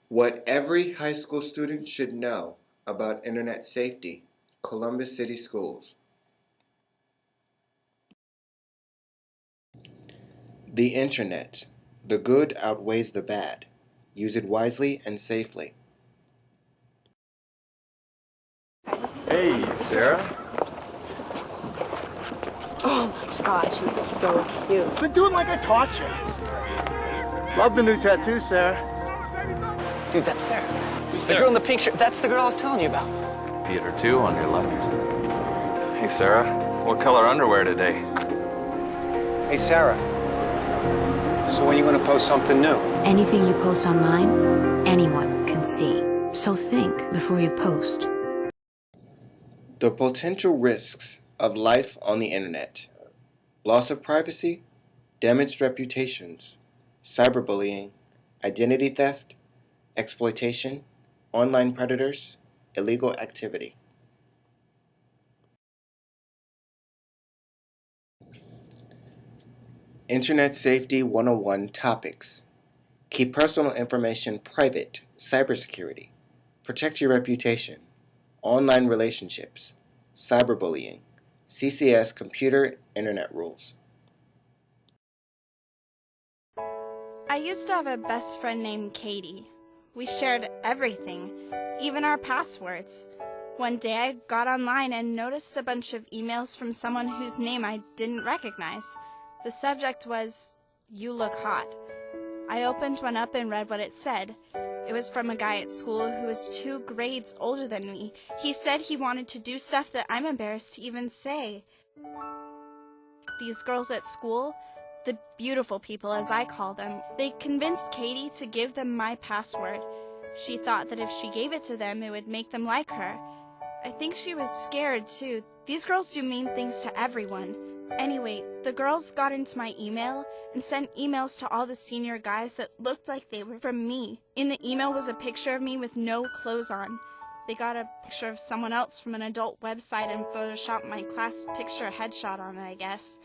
What every high school student should know about internet safety, Columbus City Schools. The internet. The good outweighs the bad. Use it wisely and safely. Hey, Sarah. Oh my gosh, he's so cute. Been doing like I taught you. Love the new tattoo, Sarah. Dude, that's Sarah. The girl in the pink shirt. That's the girl I was telling you about. Peter, too, on your left. Hey, Sarah. What color underwear today? Hey, Sarah. So when are you going to post something new? Anything you post online, anyone can see. So think before you post. The potential risks of life on the internet. Loss of privacy, damaged reputations, cyberbullying, identity theft, exploitation, online predators, illegal activity. Internet Safety 101 topics. Keep personal information private, cybersecurity, protect your reputation, online relationships, cyberbullying, CCS computer internet rules. I used to have a best friend named Katie. We shared everything, even our passwords. One day I got online and noticed a bunch of emails from someone whose name I didn't recognize. The subject was, "You look hot." I opened one up and read what it said. It was from a guy at school who was 2 grades older than me. He said he wanted to do stuff that I'm embarrassed to even say. These girls at school, the beautiful people as I call them, they convinced Katie to give them my password. She thought that if she gave it to them, it would make them like her. I think she was scared too. These girls do mean things to everyone. Anyway, the girls got into my email and sent emails to all the senior guys that looked like they were from me. In the email was a picture of me with no clothes on. They got a picture of someone else from an adult website and photoshopped my class picture headshot on it, I guess.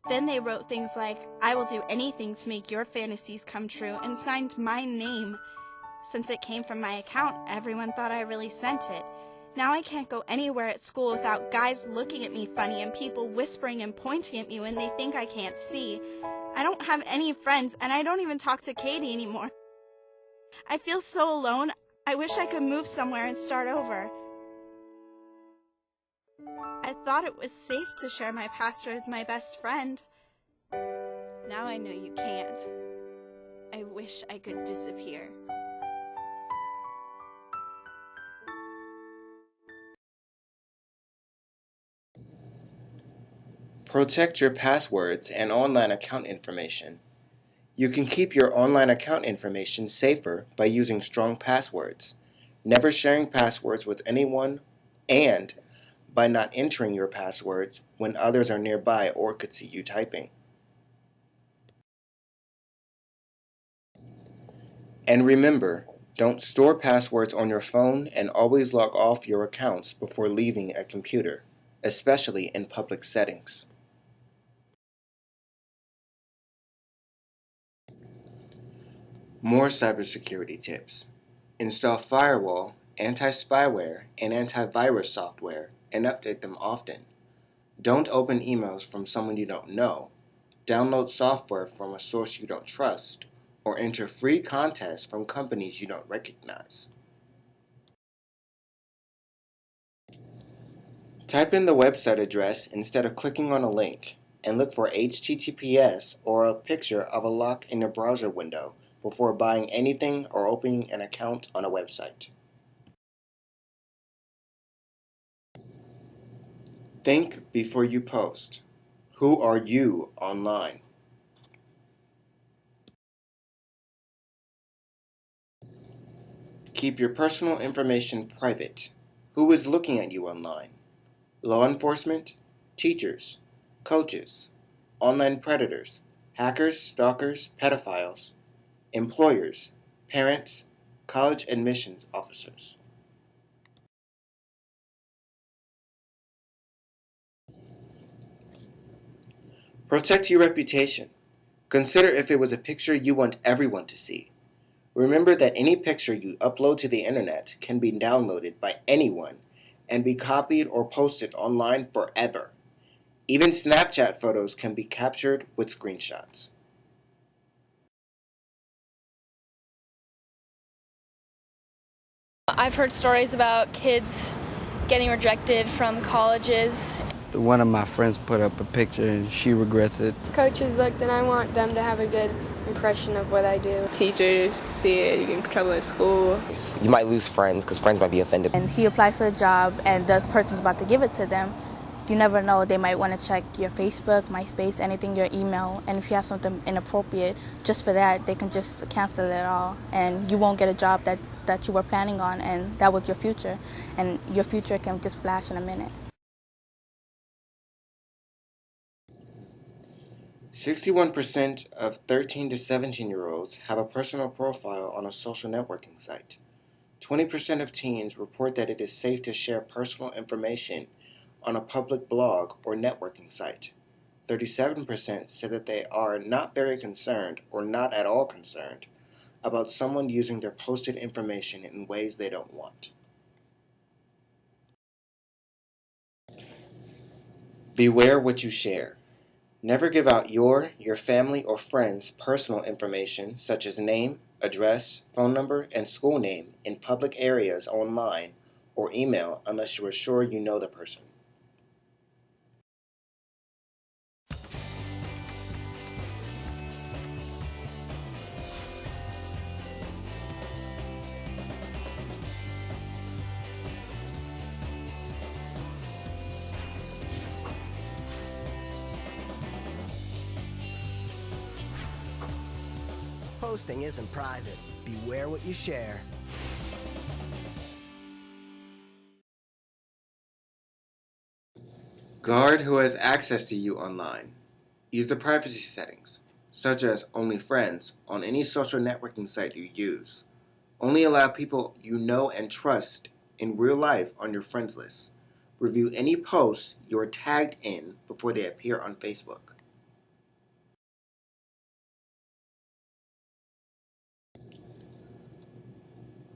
Then they wrote things like, "I will do anything to make your fantasies come true," and signed my name. Since it came from my account, everyone thought I really sent it. Now I can't go anywhere at school without guys looking at me funny and people whispering and pointing at me when they think I can't see. I don't have any friends, and I don't even talk to Katie anymore. I feel so alone. I wish I could move somewhere and start over. I thought it was safe to share my password with my best friend. Now I know you can't. I wish I could disappear. Protect your passwords and online account information. You can keep your online account information safer by using strong passwords, never sharing passwords with anyone, and by not entering your passwords when others are nearby or could see you typing. And remember, don't store passwords on your phone and always log off your accounts before leaving a computer, especially in public settings. More cybersecurity tips. Install firewall, anti-spyware, and antivirus software and update them often. Don't open emails from someone you don't know. Download software from a source you don't trust, or enter free contests from companies you don't recognize. Type in the website address instead of clicking on a link, and look for HTTPS or a picture of a lock in your browser window before buying anything or opening an account on a website. Think before you post. Who are you online? Keep your personal information private. Who is looking at you online? Law enforcement, teachers, coaches, online predators, hackers, stalkers, pedophiles, employers, parents, college admissions officers. Protect your reputation. Consider if it was a picture you want everyone to see. Remember that any picture you upload to the internet can be downloaded by anyone and be copied or posted online forever. Even Snapchat photos can be captured with screenshots. I've heard stories about kids getting rejected from colleges. One of my friends put up a picture and she regrets it. Coaches looked and I want them to have a good impression of what I do. Teachers can see it, you get in trouble at school. You might lose friends because friends might be offended. And he applies for a job and the person's about to give it to them. You never know, they might want to check your Facebook, MySpace, anything, your email, and if you have something inappropriate, just for that, they can just cancel it all, and you won't get a job that you were planning on, and that was your future, and your future can just flash in a minute. 61% of 13 to 17-year-olds have a personal profile on a social networking site. 20% of teens report that it is safe to share personal information on a public blog or networking site. 37% said that they are not very concerned or not at all concerned about someone using their posted information in ways they don't want. Beware what you share. Never give out your family, or friends' personal information such as name, address, phone number, and school name in public areas online or email unless you are sure you know the person. Posting isn't private. Beware what you share. Guard who has access to you online. Use the privacy settings, such as only friends, on any social networking site you use. Only allow people you know and trust in real life on your friends list. Review any posts you're tagged in before they appear on Facebook.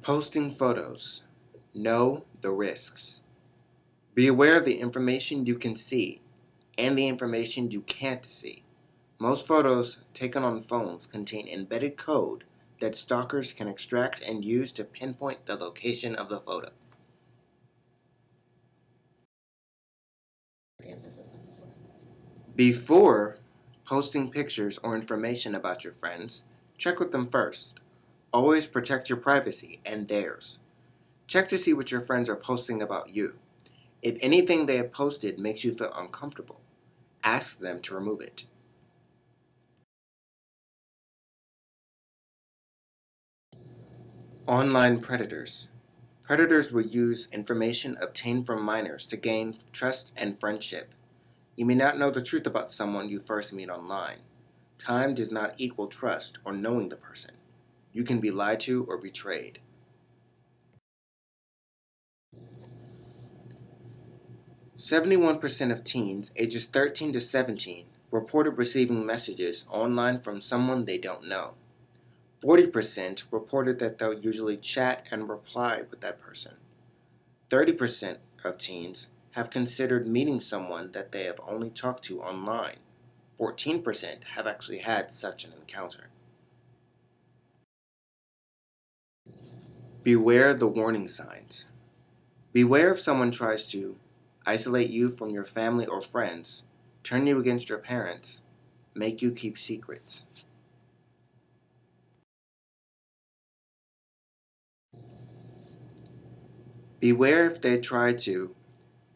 Posting photos. Know the risks. Be aware of the information you can see and the information you can't see. Most photos taken on phones contain embedded code that stalkers can extract and use to pinpoint the location of the photo. Before posting pictures or information about your friends, check with them first. Always protect your privacy and theirs. Check to see what your friends are posting about you. If anything they have posted makes you feel uncomfortable, ask them to remove it. Online predators. Predators will use information obtained from minors to gain trust and friendship. You may not know the truth about someone you first meet online. Time does not equal trust or knowing the person. You can be lied to or betrayed. %71% of teens ages 13 to 17 reported receiving messages online from someone they don't know. 40% reported that they'll usually chat and reply with that person. 30% of teens have considered meeting someone that they have only talked to online. 14% have actually had such an encounter. Beware the warning signs. Beware if someone tries to isolate you from your family or friends, turn you against your parents, make you keep secrets. Beware if they try to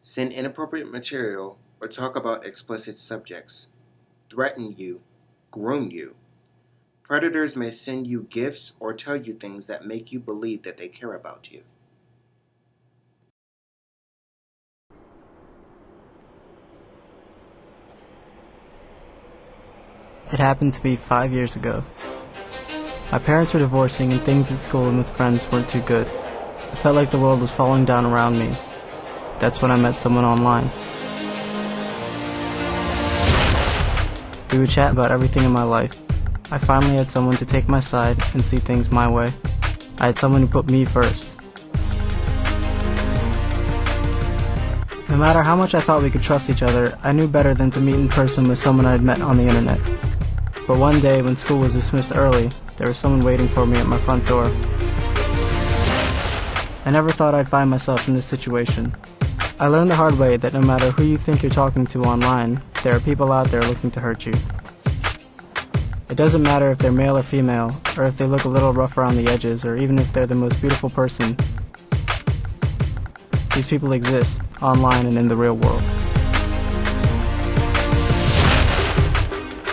send inappropriate material or talk about explicit subjects, threaten you, groom you. Predators may send you gifts or tell you things that make you believe that they care about you. It happened to me 5 years ago. My parents were divorcing and things at school and with friends weren't too good. I felt like the world was falling down around me. That's when I met someone online. We would chat about everything in my life. I finally had someone to take my side and see things my way. I had someone who put me first. No matter how much I thought we could trust each other, I knew better than to meet in person with someone I had met on the internet. But one day, when school was dismissed early, there was someone waiting for me at my front door. I never thought I'd find myself in this situation. I learned the hard way that no matter who you think you're talking to online, there are people out there looking to hurt you. It doesn't matter if they're male or female, or if they look a little rough around the edges, or even if they're the most beautiful person. These people exist, online and in the real world.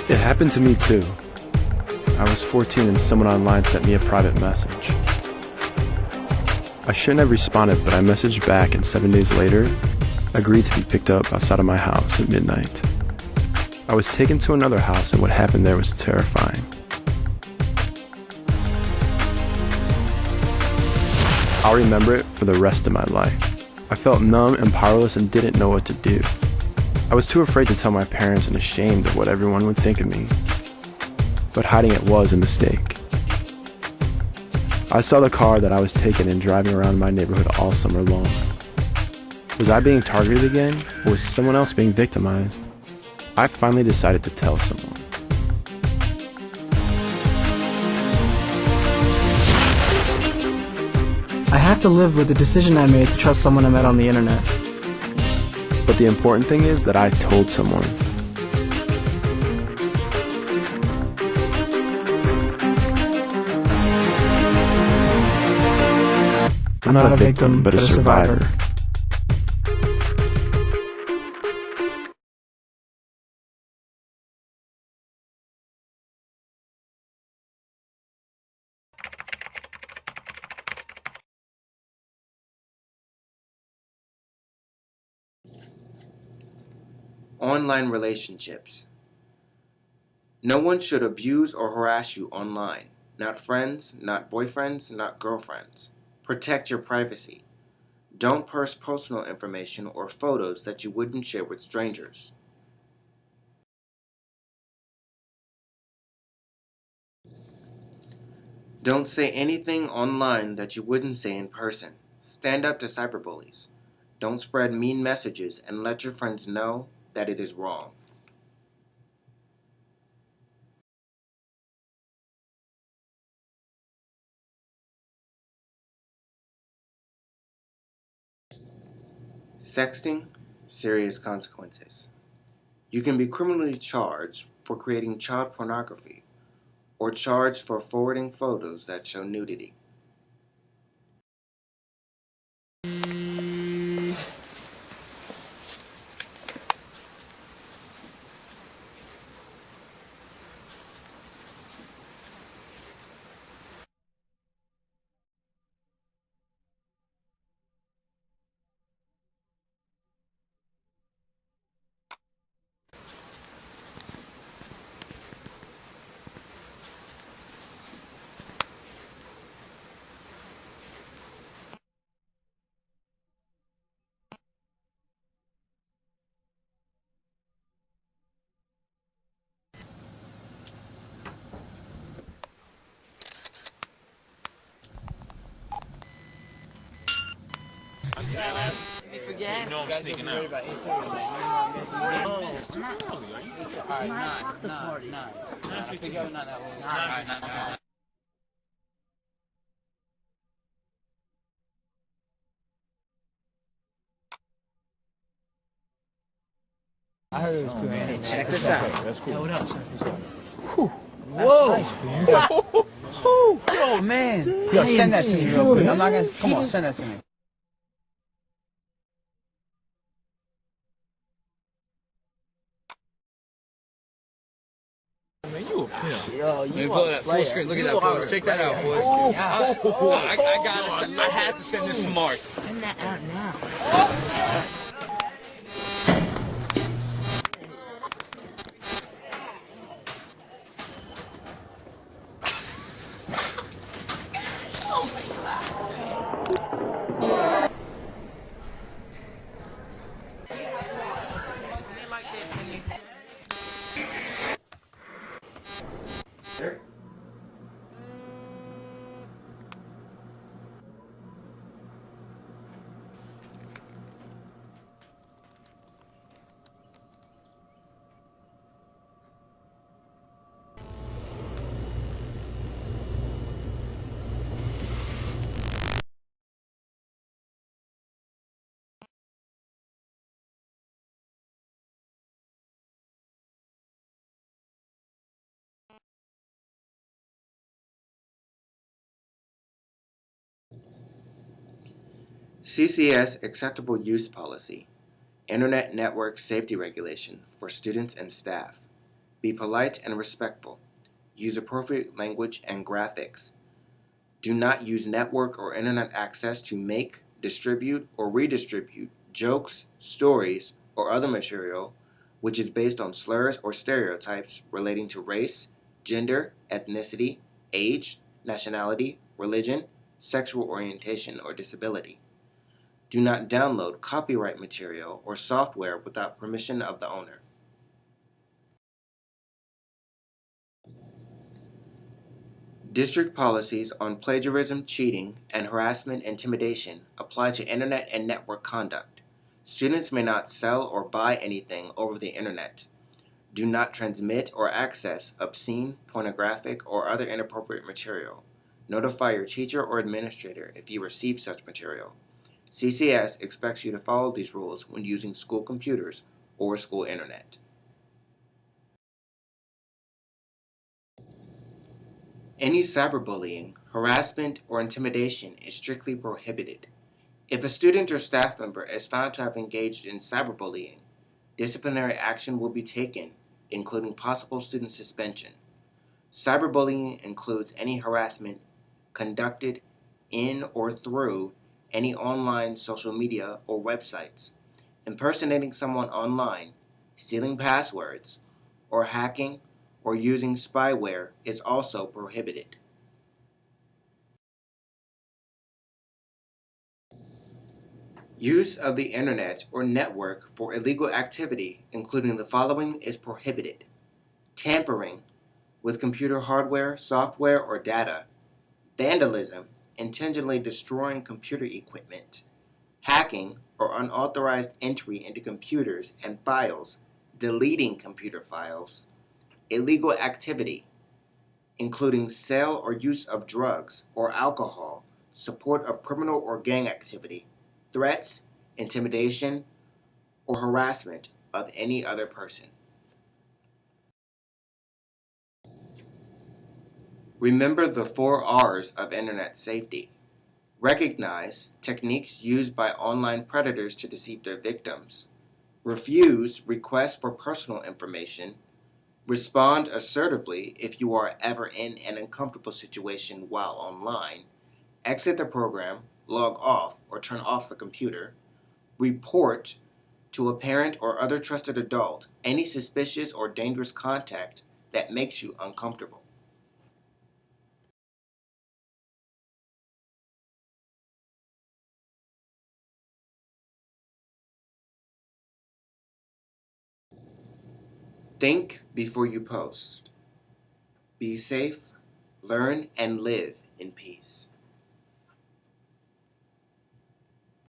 It happened to me too. I was 14 and someone online sent me a private message. I shouldn't have responded, but I messaged back and 7 days later, agreed to be picked up outside of my house at midnight. I was taken to another house and what happened there was terrifying. I'll remember it for the rest of my life. I felt numb and powerless and didn't know what to do. I was too afraid to tell my parents and ashamed of what everyone would think of me. But hiding it was a mistake. I saw the car that I was taking and driving around my neighborhood all summer long. Was I being targeted again, or was someone else being victimized? I finally decided to tell someone. I have to live with the decision I made to trust someone I met on the internet. But the important thing is that I told someone. I'm not a victim, but a survivor. Online relationships. No one should abuse or harass you online. Not friends, not boyfriends, not girlfriends. Protect your privacy. Don't post personal information or photos that you wouldn't share with strangers. Don't say anything online that you wouldn't say in person. Stand up to cyberbullies. Don't spread mean messages and let your friends know that it is wrong. Sexting, serious consequences. You can be criminally charged for creating child pornography or charged for forwarding photos that show nudity. You know I'm sneaking out. It's too early. Are you kidding? It's 9 o'clock the party. 9:15. I heard it was 2 a.m. Hey, check this out. That's cool. Yo, what up? Whoa! Yo, man. Yo, send that to me real quick. I'm not gonna. Come on, send that to me. Man, you a pimp. Yo, you pull that full screen. Look at that, boys. Check that out, boys. I had to send this to Mark. Send that out now. CCS Acceptable Use Policy, Internet Network Safety Regulation for students and staff. Be polite and respectful. Use appropriate language and graphics. Do not use network or internet access to make, distribute, or redistribute jokes, stories, or other material which is based on slurs or stereotypes relating to race, gender, ethnicity, age, nationality, religion, sexual orientation, or disability. Do not download copyright material or software without permission of the owner. District policies on plagiarism, cheating, and harassment intimidation apply to internet and network conduct. Students may not sell or buy anything over the internet. Do not transmit or access obscene, pornographic, or other inappropriate material. Notify your teacher or administrator if you receive such material. CCS expects you to follow these rules when using school computers or school internet. Any cyberbullying, harassment, or intimidation is strictly prohibited. If a student or staff member is found to have engaged in cyberbullying, disciplinary action will be taken, including possible student suspension. Cyberbullying includes any harassment conducted in or through any online social media or websites, impersonating someone online, stealing passwords, or hacking or using spyware is also prohibited. Use of the internet or network for illegal activity, including the following, is prohibited: tampering with computer hardware, software, or data, vandalism, intentionally destroying computer equipment, hacking or unauthorized entry into computers and files, deleting computer files, illegal activity, including sale or use of drugs or alcohol, support of criminal or gang activity, threats, intimidation, or harassment of any other person. Remember the 4 R's of internet safety. Recognize techniques used by online predators to deceive their victims. Refuse requests for personal information. Respond assertively if you are ever in an uncomfortable situation while online. Exit the program, log off, or turn off the computer. Report to a parent or other trusted adult any suspicious or dangerous contact that makes you uncomfortable. Think before you post. Be safe, learn, and live in peace.